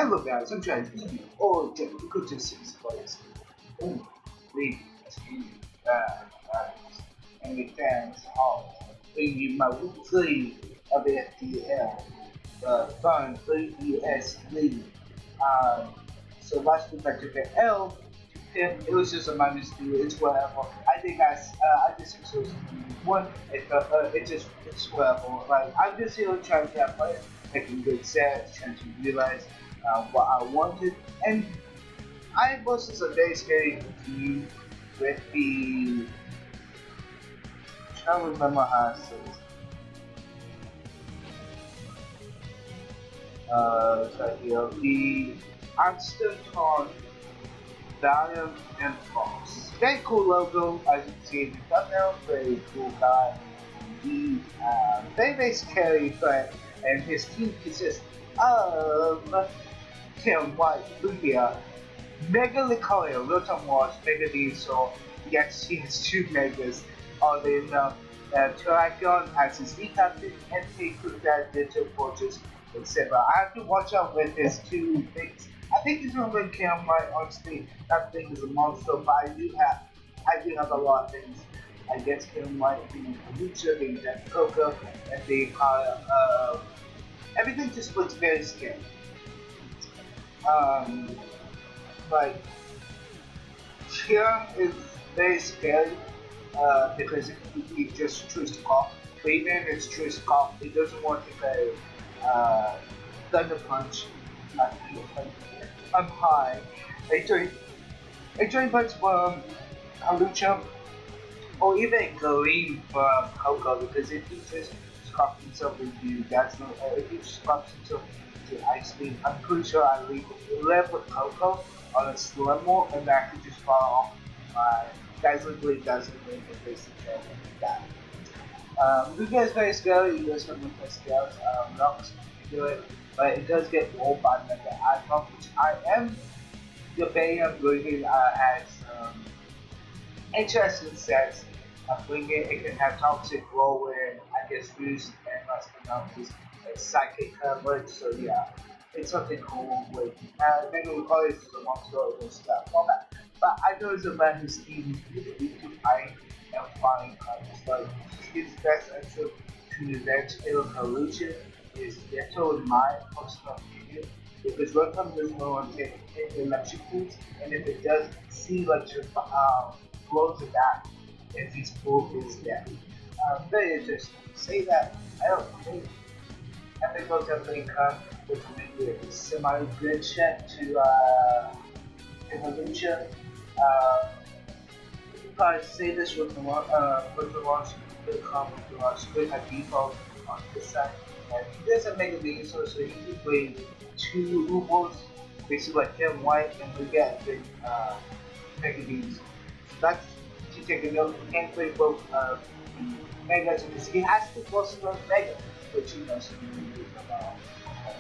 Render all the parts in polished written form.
Hello guys, I'm trying to give you all difficult to Sydney Silvallys. Oh, really, and with thanks all. Bring you my weekly of F3DL, the fun 3DS league. Um, so last week I took an L. It was just a -2. It's whatever. I think I just exhausted one. It's whatever. Like I'm just here trying to have fun, making good sets, trying to realize what I wanted, and I was just a very scary confused with the. I'm trying to remember how it says. It's right here. The Aston Villampharos. Very cool logo, as you can see in the thumbnail. Very cool guy. Indeed. Very scary, but and his team consists of Tim White, Lugia, Mega Licorio, Rotom Wars, Mega Diesel. Yes, he has two Megas. Oddly enough, Terracon has his V Captain, and Taku that Digital Fortress, etc. I have to watch out with his two things. I think he's going to kill my honestly. That thing is a monster, but I do have a lot of things. I guess Kill White being Lucha, being Death Coco, and the everything just looks very scary. Like Kill is very scary because he just chooses to call. But even if it's choice to call, he doesn't want to play Thunder Punch. I'm high. A joint punch from Lucha, or even Green from Coco, because if he just scraps himself into Dazzle, or if he scraps himself into Ice Beam, I'm pretty sure I leave with Coco on a Slimmer, and I could just fall off my Dazzling Blade, and basically die. You guys very scary, you guys can look at scales, not to do it, but it does get rolled by Mega Icon, which I am debating on bringing as interesting sets. Bringing it can have Toxic Whirlwind, I guess Boost, and last but not least, Psychic coverage, so yeah, it's something cool with, Mega Lucario is a monster against that format, but I know it's a man who's even weak to fight and find cards, like his best answer to the next evolution is Ghetto in my personal opinion, because Rotom doesn't know on taking electric foods, and if it does see electric blows it back if he's full is dead. Very interesting. Say that I don't think Epic will definitely come with maybe a semi-good check to evolution. If I say this with the launch, will come with the launch, could have default on this side. And he doesn't make a big source, so he can play two Ubos, basically like him, White, and we get the Mega Beans. So that's to take a note. He can't play both Megas because he has to force those Mega, which he knows he needs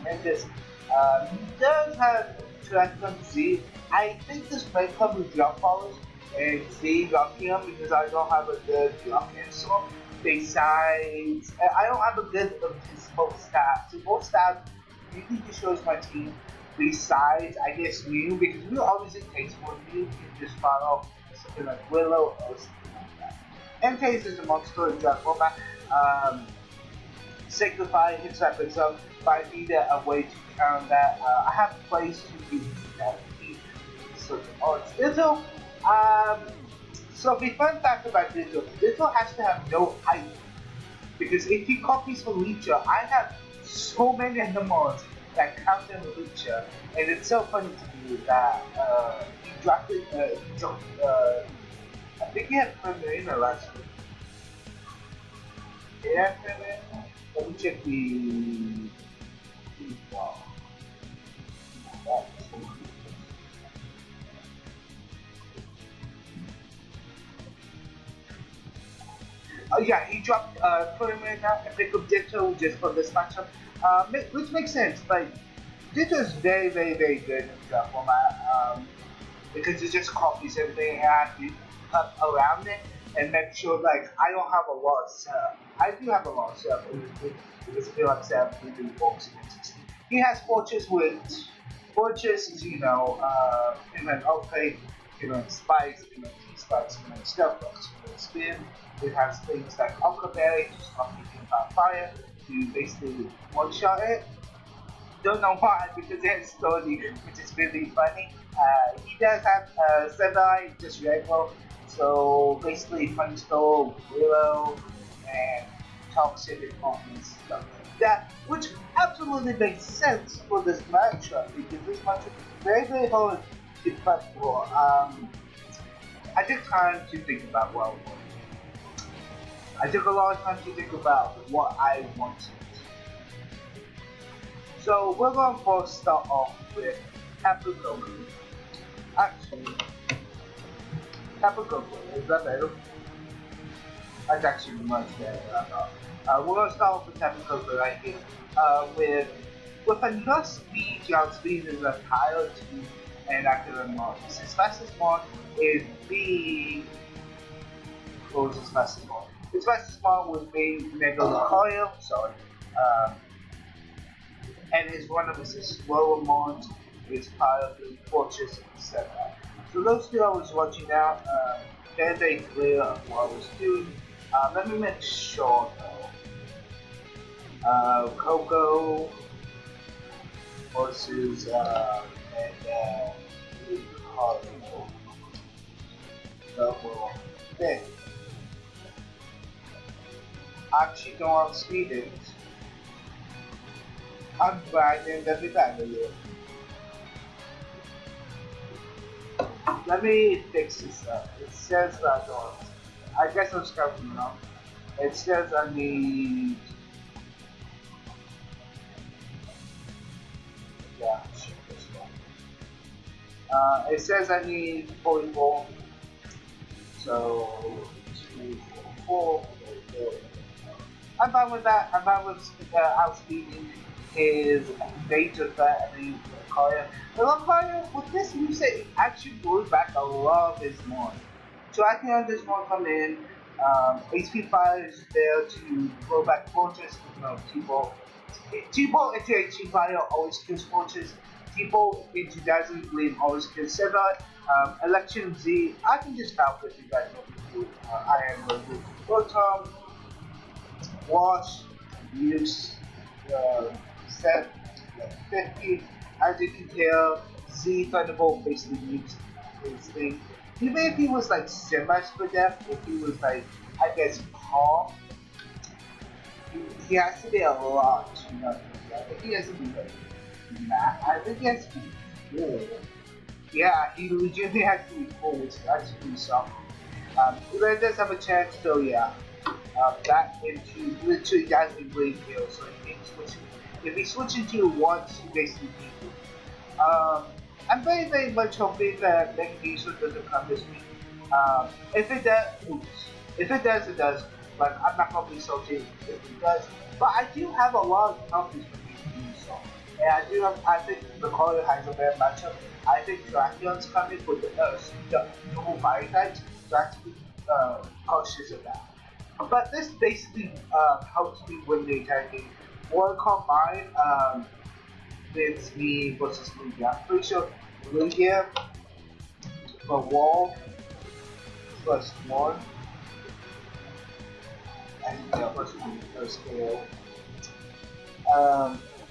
Megas. He does have Terracon Z. I think this might come with Villampharos and Z Rockium because I don't have a good Rockium song. Besides, I don't have a good his both stats. So both stats usually just shows my team. Besides, I guess Mew, because Mew obviously takes more Mew, you can just follow something like Willow or something like that. Entase is a monster in draft format. Signify hits that puts up, but I need a way to counter that. I have plays to use that. So, Ditto. So the fun fact about Ditto has to have no height. Because if he copies from Lucha, I have so many animals that count in Lucha. And it's so funny to me that he dropped it, I think he had Primarina last week. Did he have Primarina? Let me check the wall. Oh yeah, he dropped Primarina and picked up Ditto just for this matchup, which makes sense. Like Ditto is very good in the draft format because it just copies everything and I have to cut around it and make sure like I don't have a lot of setup. I do have a lot of setup because I feel like setup really works against it. He has Fortress with Fortress is, can run outplay, can run spice, can run T-spice, can run stealth box, can run spin. It has things like Alka Berry to stop you from fire, to basically one-shot it. Don't know why, because it has story, which is really funny. He does have Sedai, just regular. So basically, Funstone, Willow, and Toxic Departments, stuff like that. Which absolutely makes sense for this matchup, because this matchup is very, very hard to prep for. I took time to think about what I wanted. I took a lot of time to think about what I wanted. So we're going to start off with Tapu Koko. Actually, Tapu Koko, is that better? That's actually much better than I thought. We're going to start off with Tapu Koko right here. With enough speed to outspeed his entire team and accurate marks. His fastest mark is the... What was his fastest mark? His fastest mark would be Mega Lucario, sorry. And his one of his slower mods is part of the Fortress etc. So those two I was watching out, they're very clear of what I was doing. Let me make sure though. Coco versus Lucario. Double thing. Actually don't outspeed it. I'm grinding every time with you. Let me fix this up. It says that I guess I'm scouting now. It says I need. Yeah, check this one. It says I need 44. So 2, 4, 4. I'm fine with that. I'm fine with outspeeding his data threat and the Lucario. The Lucario, with this moveset, it actually goes back a lot of his mod. So I can have this mod come in. HP Fire is there to go back Fortress. T-Bolt. T-Bolt into HP Fire always kills Fortress. T-Bolt into Dazzling Gleam always kills Sever. Election Z, I can just help if you guys want me to. I am going to do Rotom, Wash, Use, set 50. As you can tell, Z Thunderbolt basically makes his thing. Even if he was like semi-super death, if he was like, I guess, calm, he has to be a lot to know. I think he has to be like mad. I think he has to be cool. Yeah, he legitimately has to be cool, which is actually something. He really does have a chance, so yeah. Back into literally Dazzling Blade kill, so he can switch. If he switches to once, he basically beats it. I'm very, very much hoping that Mega Diesel doesn't come this week. If it does, oops. If it does, it does. But I'm not gonna be salty if it does. But I do have a lot of confidence for Mega Diesel. And I think the Lucario has a better matchup. I think Dracion's coming with the dual fire types, so I have to be cautious of that. But this basically helps me win the entire game. One combined, it's me versus Lugia. I'm pretty sure Lugia for wall +1 and first scale.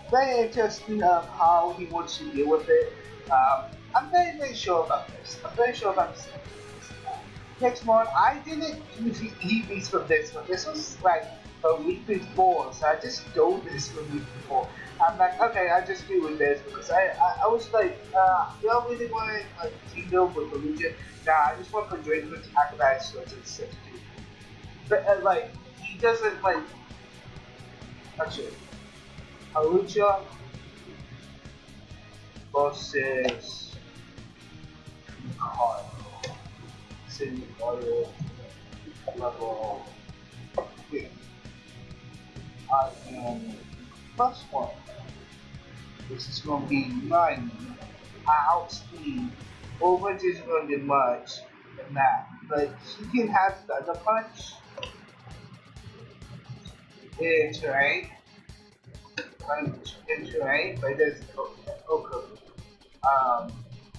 Very interesting of how he wants to deal with it. I'm very, very sure about this. I'm very sure about this. Next one, I didn't do the eevees from this one. This was like a week before, so I just stole this from week before. I'm like, okay, I'll just do with this because I was like, do I really want to like team build with the Legion? Nah, I just want to Drake with acrobatics so it's set to do. But like, he doesn't like. Actually, Alucha versus Carl. Sydney Silvallys level 3. I am +1. This is going to be 9. Outspeed. Overage is going to be much than that. But he can have Thunder Punch in terrain. In terrain, but there's okay. Um,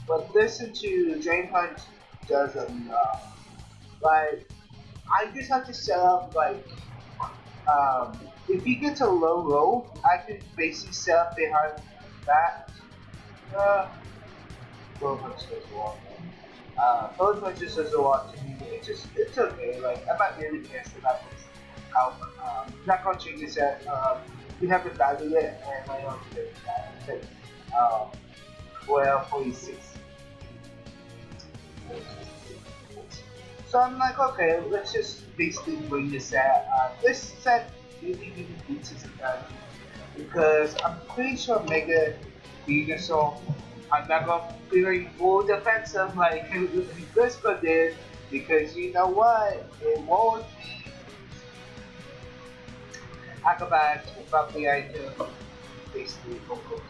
but listen to Drain Punch doesn't like I just have to set up like if he gets a low roll, I can basically set up behind that. Uh, Bullet Punch does a lot. Bullet Punch just does a lot to me. It's okay. Like I'm not really pissed about this outcome. Not gonna change this yet. We haven't valued it, and I don't think that. Um, 12.46. So I'm like, okay, let's just basically bring this set. This set really beats its advantage because I'm pretty sure Mega Venusaur, I'm not gonna be very full defensive like Grisco did because you know what? It won't be Acrobat about the item basically focus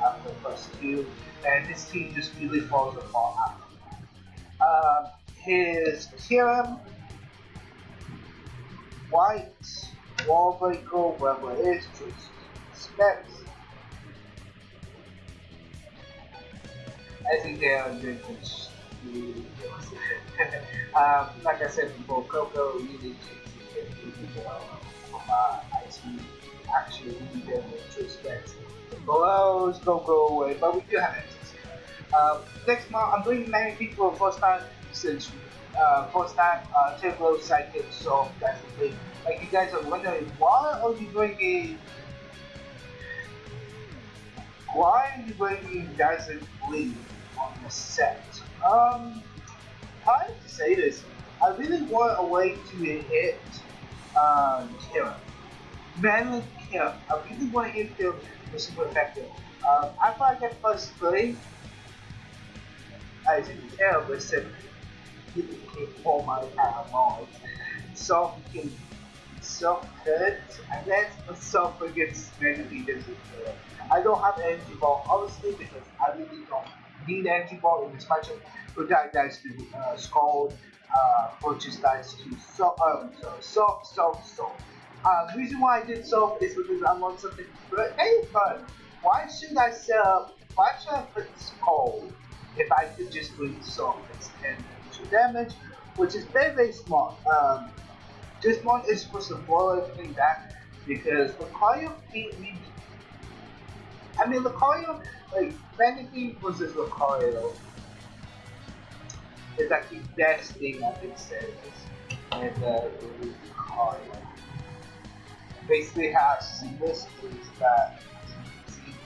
after the first two, and this team just really falls apart after that. His Kiram, White, Wall Breaker, whatever it is, Specs. I think they are doing this really like I said before, Coco really takes it from IT actually really good with respect. The blows don't go away, but we do have answers. Next month, I'm doing many people for the first time since first time Turbo Psychic, so that's the thing. Like you guys are wondering, why are you bringing Dazzling Bleed on the set? How to say this? I really want a way to hit Kira. Mainly Kira. I really want to hit him with super effective. After I get first play, I think Kira was said he became all my animals. So he can self-hurt, and then self against many leaders. I don't have energy ball, obviously, because I really don't need energy ball in this matchup. Protect dice to Scald, purchase dice to soft. The reason why I did soft is because I want something good. Hey, fun. Why should I put Scald if I could just bring soft? It's 10 initial damage, which is very smart. This one is supposed to boil everything back because Lucario can't read. I mean, Lucario, like, Vanity versus Lucario is like the best thing I can say. And Lucario basically has seamless is that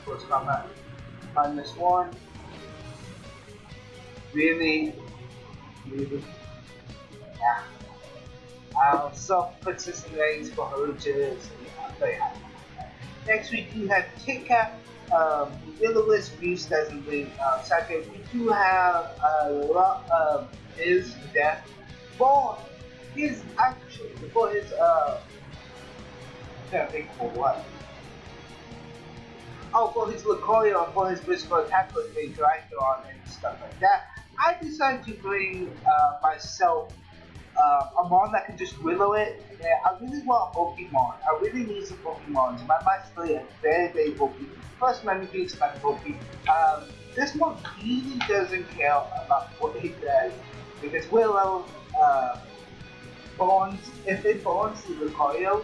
first combat -1. Really, yeah. Soft consistent range for Haruchas. Very happy. Next we do have Kit Kat. Villampharos Beast doesn't bring second. We do have a lot of his death. For his actually for his can't think for what. Oh, for his Lucario, for his physical attack with a Dragon and stuff like that. I decided to bring myself a mon that can just willow it. Yeah, I really want a Pokemon. I really need some Pokemons. My master is very bulky. Plus, my Mimikyu is my bulky. This one really doesn't care about what it does because Willow bonds. If it bonds to Lucario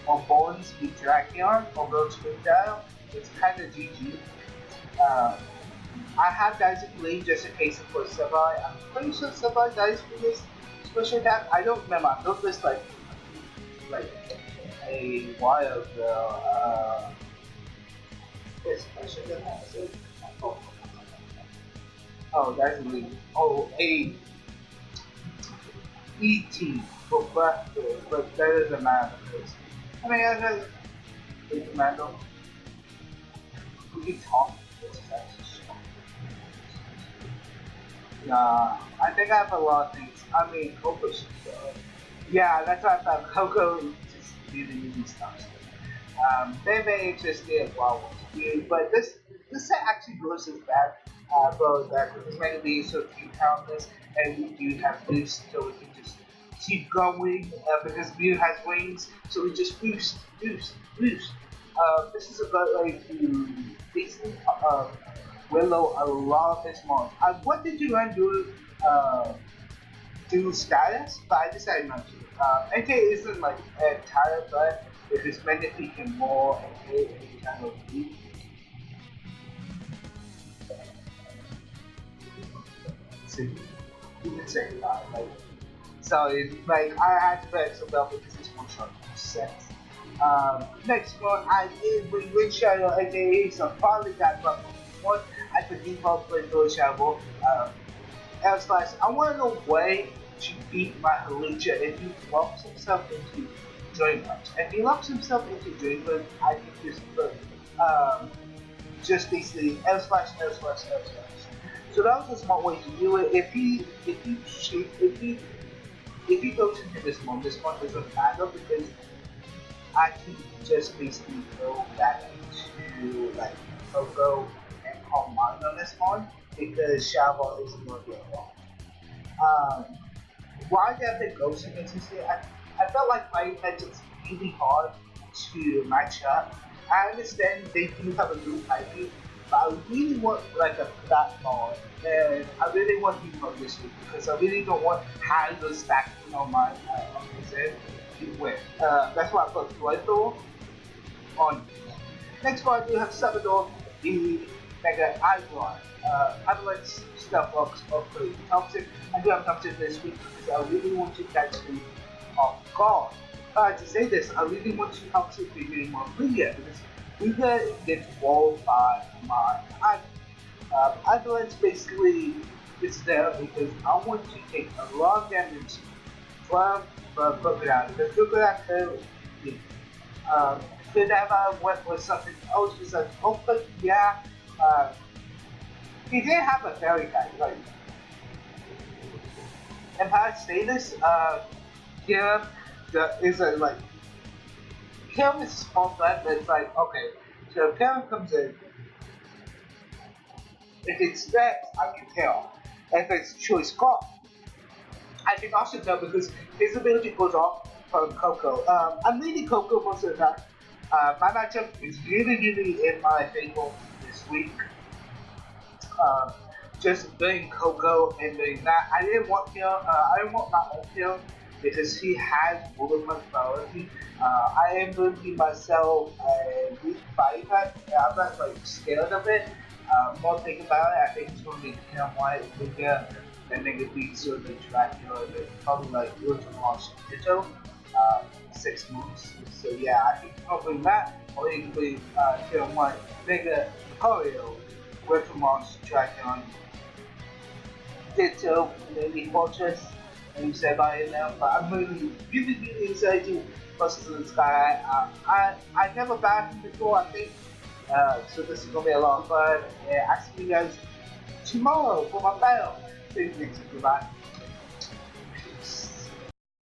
or bonds to Dragon or goes with that, it's kind of GG. I have Daisy Blade just in case for Sabai. I'm pretty sure Sabai dies for this special attack. I don't remember. I built this like a while ago. This special attack. Oh, Daisy Blade. Oh, a ET for Blackbird, but that doesn't matter. I mean, I got a commando. We can talk. Nah, I think I have a lot of things. I mean, Coco should go. Yeah, that's why I thought Coco just really stuff. They may interested while watching, but this set actually goes as bad. But that because many being so keep countless, and we do have boost, so we can just keep going because Mew has wings, so we just boost. This is a good way to basically Willow a lot of his mods. I wanted to run do status, but I decided not to. NK isn't like a entire but because many people can more NK and you kind of beat. So you can say that, like, so it's like I had to play some bell because it's one shot set. Next one I did with Wind Shadow aka so finally got buff one. I could default play Wind Shadow. Slash, I want to know way to beat my Halicha if he locks himself into Dreamland. If he locks himself into Dreamland, I can just basically L slash. So that was a smart way to do it. If he goes into this one doesn't matter because I can just basically go back into like Coco and Calm Mind on this one because Shavo isn't going to get wrong. Why did I pick Ghost against this year? I felt like my matchups really hard to match up. I understand they do have a good IP, but I really want like a flat mod, and I really want Hero this week because I really don't want Handler stacking on my on his end to win. That's why I put Floydor on. Next one, I do have Salvador, the Mega Icon. Avalanche stuff works pretty toxic. I do have toxic this week because I really want to catch me off guard. To say this, I really want to toxic be getting more Liga because Liga gets walled by my Avalanche basically is there because I want to take a lot of damage from Crocodile because Crocodile could have went with something else besides but yeah. He did have a fairy guy, like Empire status, here is a like Kim is a small threat, but it's like okay, so if Kim comes in, if it's that I can tell. If it's choice call, I can also tell because his ability goes off from Coco. I'm leading Coco most of the time. My matchup is really in my favor this week. Just doing Coco and doing that. I didn't want him. I didn't want my own him because he has movement priority. I am going to be myself a weak fighting type. I'm not like scared of it. More thinking about it, I think it's going to be Cam White, Luca, and then it beats sort of the Dracula, probably like Ultramarch Ditto. 6 moves. So yeah, I think probably that, or it could be Cam White, Mega, Choreo, Ultramarch, Dragon, Ditto, maybe Fortress, and you said by it now, but I'm really excited to Buster the Sky. I never backed him before, I think, so this is gonna be a lot of fun. I'll see you guys tomorrow for my battle. Thanks, goodbye.